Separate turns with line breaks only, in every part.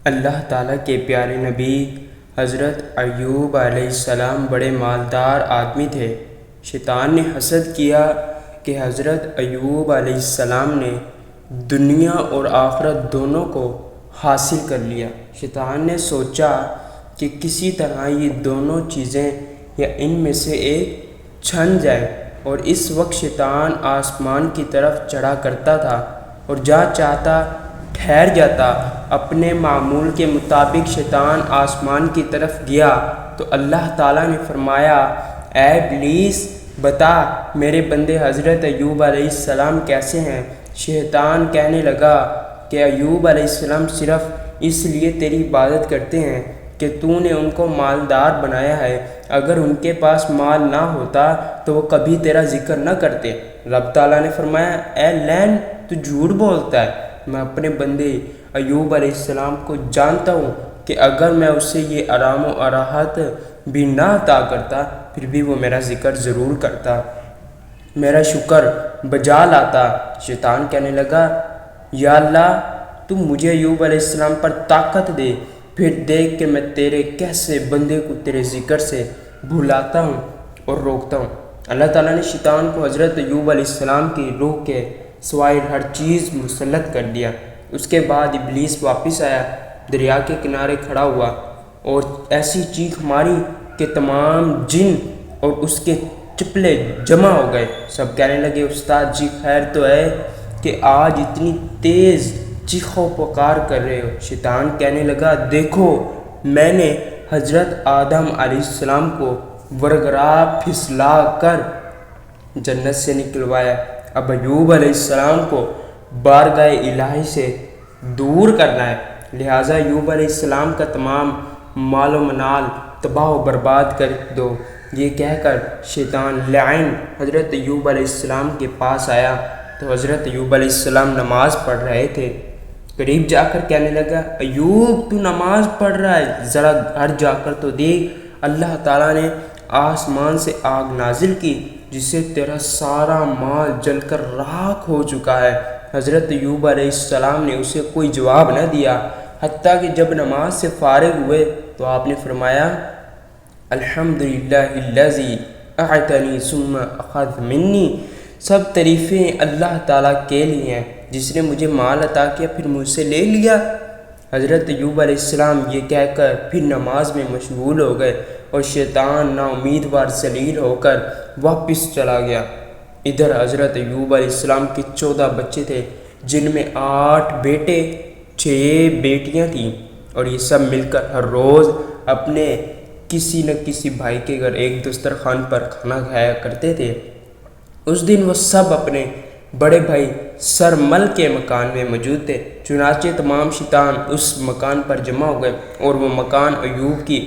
اللہ تعالیٰ کے پیارے نبی حضرت ایوب علیہ السلام بڑے مالدار آدمی تھے۔ شیطان نے حسد کیا کہ حضرت ایوب علیہ السلام نے دنیا اور آخرت دونوں کو حاصل کر لیا۔ شیطان نے سوچا کہ کسی طرح یہ دونوں چیزیں یا ان میں سے ایک چھن جائے، اور اس وقت شیطان آسمان کی طرف چڑھا کرتا تھا اور جہاں چاہتا ٹھہر جاتا۔ اپنے معمول کے مطابق شیطان آسمان کی طرف گیا تو اللہ تعالیٰ نے فرمایا، اے ابلیس بتا میرے بندے حضرت ایوب علیہ السلام کیسے ہیں؟ شیطان کہنے لگا کہ ایوب علیہ السلام صرف اس لیے تیری عبادت کرتے ہیں کہ تو نے ان کو مالدار بنایا ہے، اگر ان کے پاس مال نہ ہوتا تو وہ کبھی تیرا ذکر نہ کرتے۔ رب تعالیٰ نے فرمایا، اے لین تو جھوٹ بولتا ہے، میں اپنے بندے ایوب علیہ السلام کو جانتا ہوں کہ اگر میں اسے یہ آرام و راحت بھی نہ عطا کرتا پھر بھی وہ میرا ذکر ضرور کرتا، میرا شکر بجا لاتا۔ شیطان کہنے لگا، یا اللہ تو مجھے ایوب علیہ السلام پر طاقت دے، پھر دیکھ کہ میں تیرے کیسے بندے کو تیرے ذکر سے بھلاتا ہوں اور روکتا ہوں۔ اللہ تعالیٰ نے شیطان کو حضرت ایوب علیہ السلام کی روح کے سوائے ہر چیز مسلط کر دیا۔ اس کے بعد ابلیس واپس آیا، دریا کے کنارے کھڑا ہوا اور ایسی چیخ ماری کہ تمام جن اور اس کے چپلے جمع ہو گئے۔ سب کہنے لگے، استاد جی خیر تو ہے کہ آج اتنی تیز چیخو پکار کر رہے ہو؟ شیطان کہنے لگا، دیکھو میں نے حضرت آدم علیہ السلام کو ورگرا پھسلا کر جنت سے نکلوایا، اب ایوب علیہ السلام کو بارگاہ الہی سے دور کرنا ہے، لہٰذا ایوب علیہ السلام کا تمام مال و منال تباہ و برباد کر دو۔ یہ کہہ کر شیطان لعین حضرت ایوب علیہ السلام کے پاس آیا تو حضرت ایوب علیہ السلام نماز پڑھ رہے تھے۔ قریب جا کر کہنے لگا، ایوب تو نماز پڑھ رہا ہے، ذرا گھر جا کر تو دیکھ، اللہ تعالیٰ نے آسمان سے آگ نازل کی جس سے تیرا سارا مال جل کر راکھ ہو چکا ہے۔ حضرت ایوب علیہ السلام نے اسے کوئی جواب نہ دیا، حتیٰ کہ جب نماز سے فارغ ہوئے تو آپ نے فرمایا، الحمدللہ الذی اعطانی ثم اخذ منی، سب تعریفیں اللہ تعالیٰ کے لیے ہیں جس نے مجھے مال عطا کیا پھر مجھ سے لے لیا۔ حضرت ایوب علیہ السلام یہ کہہ کر پھر نماز میں مشغول ہو گئے اور شیطان نا امیدوار ذلیل ہو کر واپس چلا گیا۔ ادھر حضرت ایوب علیہ السلام کے 14 بچے تھے، جن میں 8 بیٹے 6 بیٹیاں تھیں، اور یہ سب مل کر ہر روز اپنے کسی نہ کسی بھائی کے گھر ایک دسترخوان پر کھانا کھایا کرتے تھے۔ اس دن وہ سب اپنے بڑے بھائی سرمل کے مکان میں موجود تھے، چنانچہ تمام شیطان اس مکان پر جمع ہو گئے اور وہ مکان ایوب کی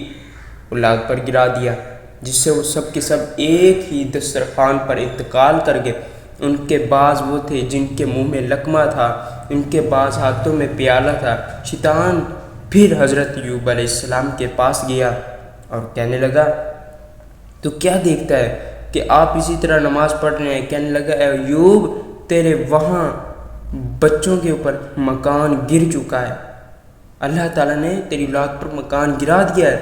اولاد پر گرا دیا، جس سے وہ سب کے سب ایک ہی دسترخوان پر انتقال کر گئے۔ ان کے بعض وہ تھے جن کے منہ میں لقمہ تھا، ان کے بعض ہاتھوں میں پیالہ تھا۔ شیطان پھر حضرت ایوب علیہ السلام کے پاس گیا اور کہنے لگا، تو کیا دیکھتا ہے کہ آپ اسی طرح نماز پڑھ رہے ہیں؟ کہنے لگا، اے ایوب تیرے وہاں بچوں کے اوپر مکان گر چکا ہے، اللہ تعالیٰ نے تیری اولاد پر مکان گرا دیا ہے،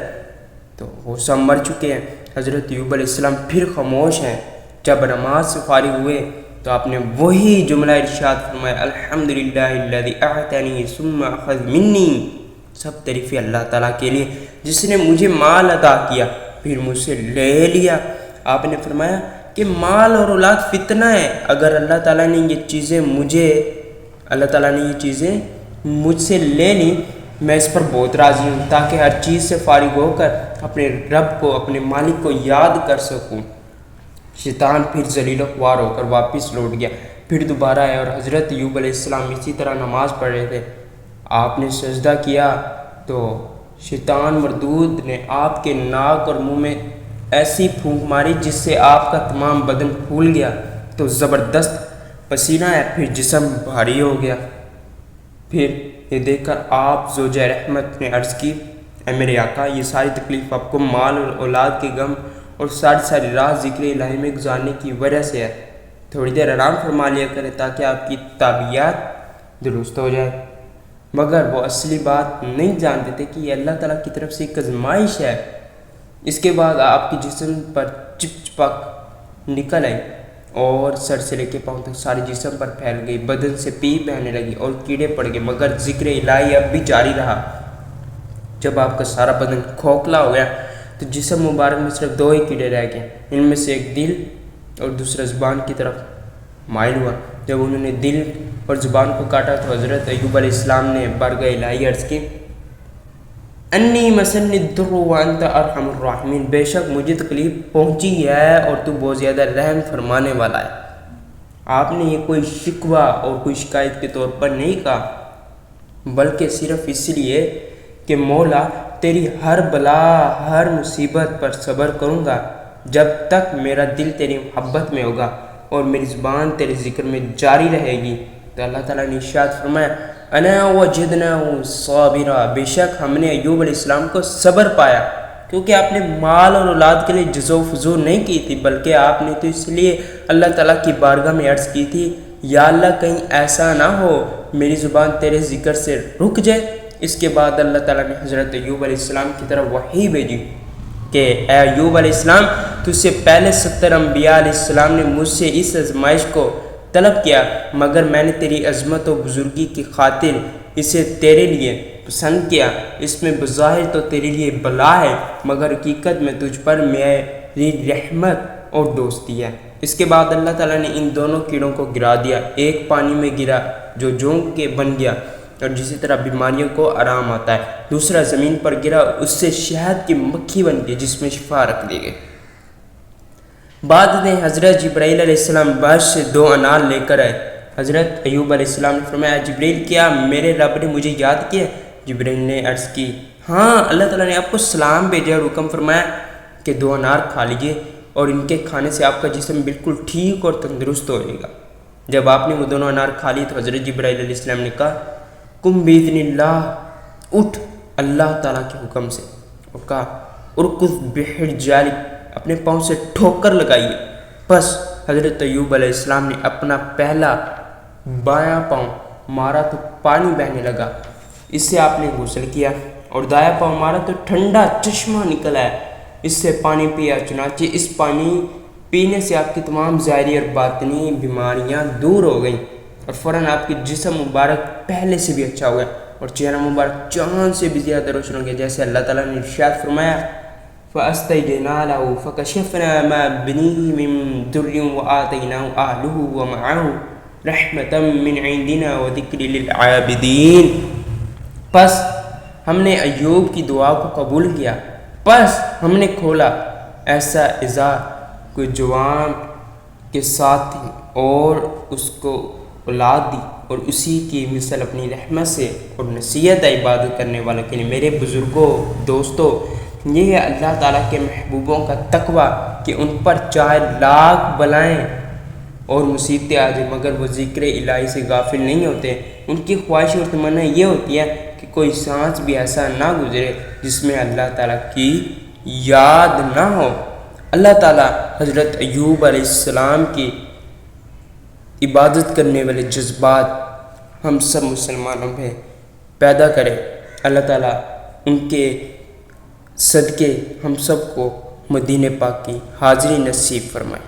تو وہ سب مر چکے ہیں۔ حضرت ایوب علیہ السلام پھر خاموش ہیں۔ جب نماز سے فارغ ہوئے تو آپ نے وہی جملہ ارشاد فرمایا، الحمدللہ الذی اعطانی ثم اخذ منی، سب تعریفیں اللہ تعالیٰ کے لیے جس نے مجھے مال عطا کیا پھر مجھ سے لے لیا۔ آپ نے فرمایا کہ مال اور اولاد فتنہ ہے، اگر اللہ تعالیٰ نے یہ چیزیں مجھ سے لے لی، میں اس پر بہت راضی ہوں تاکہ ہر چیز سے فارغ ہو کر اپنے رب کو، اپنے مالک کو یاد کر سکوں۔ شیطان پھر ذلیل و خوار ہو کر واپس لوٹ گیا، پھر دوبارہ آیا اور حضرت ایوب علیہ السلام اسی طرح نماز پڑھ رہے تھے۔ آپ نے سجدہ کیا تو شیطان مردود نے آپ کے ناک اور منہ میں ایسی پھونک ماری جس سے آپ کا تمام بدن پھول گیا، تو زبردست پسینہ ہے، پھر جسم بھاری ہو گیا۔ پھر یہ دیکھ کر آپ زوجہ رحمت نے عرض کی، اے میرے آقا، یہ ساری تکلیف آپ کو مال اور اولاد کے غم اور ساری رات ذکر الہی میں گزارنے کی وجہ سے ہے، تھوڑی دیر آرام فرما لیا کریں تاکہ آپ کی طبیعت درست ہو جائے۔ مگر وہ اصلی بات نہیں جانتے تھے کہ یہ اللہ تعالیٰ کی طرف سے ایک آزمائش ہے۔ اس کے بعد آپ کے جسم پر چپچپک نکل آئی اور سر سے لے کے پاؤں تک سارے جسم پر پھیل گئی، بدن سے پیپ بہنے لگی اور کیڑے پڑ گئے، مگر ذکر الہی اب بھی جاری رہا۔ جب آپ کا سارا بدن کھوکھلا ہو گیا تو جسم مبارک میں صرف 2 ہی کیڑے رہ گئے، ان میں سے ایک دل اور دوسرا زبان کی طرف مائل ہوا۔ جب انہوں نے دل اور زبان کو کاٹا تو حضرت ایوب علیہ السلام نے بارگاہ الہی عرض کی، انی مسنی الضر وانت ارحم الراحمین، بے شک مجھے تکلیف پہنچی ہے اور تو بہت زیادہ رحم فرمانے والا ہے۔ آپ نے یہ کوئی شکوہ اور کوئی شکایت کے طور پر نہیں کہا، بلکہ صرف اس لیے کہ مولا تیری ہر بلا ہر مصیبت پر صبر کروں گا جب تک میرا دل تیری محبت میں ہوگا اور میری زبان تیرے ذکر میں جاری رہے گی۔ تو اللہ تعالیٰ نے ارشاد فرمایا، انا وجدناہ صابرا، بے شک ہم نے ایوب علیہ السلام کو صبر پایا، کیونکہ آپ نے مال اور اولاد کے لیے جزو فضو نہیں کی تھی، بلکہ آپ نے تو اس لیے اللہ تعالیٰ کی بارگاہ میں عرض کی تھی، یا اللہ کہیں ایسا نہ ہو میری زبان تیرے ذکر سے رک جائے۔ اس کے بعد اللہ تعالیٰ نے حضرت ایوب علیہ السلام کی طرف وحی بھیجی کہ اے ایوب علیہ السلام، تجھ سے پہلے 70 انبیاء علیہ السلام نے مجھ سے اس آزمائش کو طلب کیا، مگر میں نے تیری عظمت و بزرگی کی خاطر اسے تیرے لیے پسند کیا۔ اس میں بظاہر تو تیرے لیے بلا ہے، مگر حقیقت میں تجھ پر میری رحمت اور دوستی ہے۔ اس کے بعد اللہ تعالیٰ نے ان دونوں کیڑوں کو گرا دیا، ایک پانی میں گرا جو جونگ کے بن گیا اور جسی طرح بیماریوں کو آرام آتا ہے، دوسرا زمین پر گرا، اس سے شہد کی مکھی بن گئی جس میں شفا رکھ دی گئی۔ بعد میں حضرت جبرائیل علیہ السلام بارش سے 2 انار لے کر آئے۔ حضرت ایوب علیہ السلام نے فرمایا، جبرائیل کیا میرے رب نے مجھے یاد کیا؟ جبرائیل نے عرض کی، ہاں اللہ تعالیٰ نے آپ کو سلام بھیجا اور حکم فرمایا کہ 2 انار کھا لیجئے اور ان کے کھانے سے آپ کا جسم بالکل ٹھیک اور تندرست ہو جائے گا۔ جب آپ نے وہ دونوں انار کھا لی تو حضرت جبرائیل علیہ السلام نے کہا، کم باذن اللہ، اٹھ اللہ تعالیٰ کے حکم سے، اور کہا ارکض بحجالک، اپنے پاؤں سے ٹھوکر لگائیے۔ بس حضرت ایوب علیہ السلام نے اپنا پہلا بایاں پاؤں مارا تو پانی بہنے لگا، اس سے آپ نے غسل کیا، اور دایاں پاؤں مارا تو ٹھنڈا چشمہ نکل آیا، اس سے پانی پیا، چنانچہ اس پانی پینے سے آپ کی تمام ظاہری اور باطنی بیماریاں دور ہو گئیں، اور فوراً آپ کی جسم مبارک پہلے سے بھی اچھا ہو گیا اور چہرہ مبارک چاند سے بھی زیادہ روشن ہو گیا، جیسے اللہ تعالیٰ نے ارشاد فرمایا، فَأَسْتَجْنَا لَهُ فَكَشَفْنَا مَا بِنِهِ مِن دُرٍّ وَآتَيْنَاهُ أَهْلَهُ وَمَعَهُ رَحْمَةً مِّنْ عِندِنَا وَذِكْرٍ لِّلْعَابِدِينَ۔ پس ہم نے ایوب کی دعا کو قبول کیا، پس ہم نے کھولا ایسا اعزاز کوئی جوان کے ساتھ تھی اور اس کو اولاد دی، اور اسی کی مثل اپنی رحمت سے اور نصیحت عبادت کرنے والوں کے لیے۔ میرے بزرگوں، دوستوں، یہ ہے اللہ تعالیٰ کے محبوبوں کا تقوی کہ ان پر چاہے لاکھ بلائیں اور مصیبتیں آ جائیں مگر وہ ذکر الہی سے غافل نہیں ہوتے۔ ان کی خواہش اور تمنا یہ ہوتی ہے کہ کوئی سانس بھی ایسا نہ گزرے جس میں اللہ تعالیٰ کی یاد نہ ہو۔ اللہ تعالیٰ حضرت ایوب علیہ السلام کی عبادت کرنے والے جذبات ہم سب مسلمانوں میں پیدا کرے۔ اللہ تعالیٰ ان کے صدقے ہم سب کو مدینہ پاک کی حاضری نصیب فرمائے۔